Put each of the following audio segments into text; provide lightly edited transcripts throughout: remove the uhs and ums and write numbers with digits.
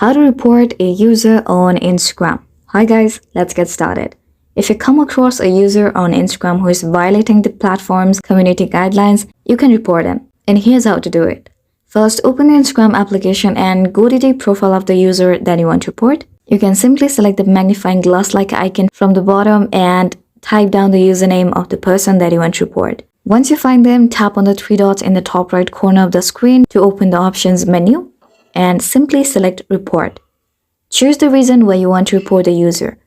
How to report a user on Instagram. Hi guys, let's get started. If you come across a user on Instagram who is violating the platform's community guidelines, you can report them. And here's how to do it. First, open the Instagram application and go to the profile of the user that you want to report. You can simply select the magnifying glass-like icon from the bottom and type down the username of the person that you want to report. Once you find them, tap on the three dots in the top right corner of the screen to open the options menu and simply select report. Choose the reason why you want to report the user.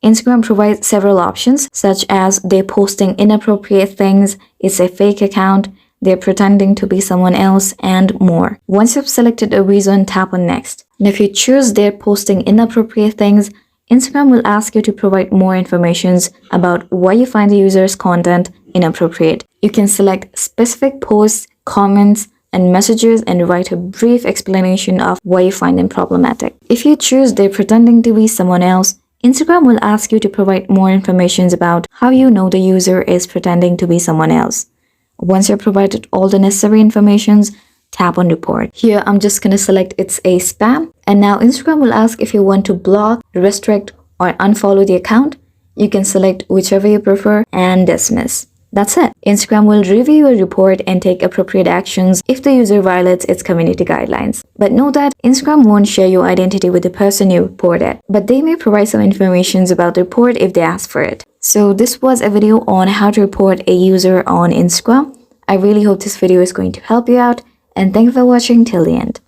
Instagram provides several options such as they're posting inappropriate things, it's a fake account, they're pretending to be someone else, and more. Once you've selected a reason, tap on next. And if you choose they're posting inappropriate things, Instagram will ask you to provide more information about why you find the user's content inappropriate. You can select specific posts, comments, and messages and write a brief explanation of why you find them problematic. If you choose they're pretending to be someone else, Instagram will ask you to provide more information about how you know the user is pretending to be someone else. Once you've provided all the necessary information, tap on report. Here, I'm just going to select it's a spam. And now Instagram will ask if you want to block, restrict, or unfollow the account. You can select whichever you prefer and dismiss. That's it. Instagram will review your report and take appropriate actions if the user violates its community guidelines. But know that Instagram won't share your identity with the person you reported, but they may provide some information about the report if they ask for it. So this was a video on how to report a user on Instagram. I really hope this video is going to help you out, and thank you for watching till the end.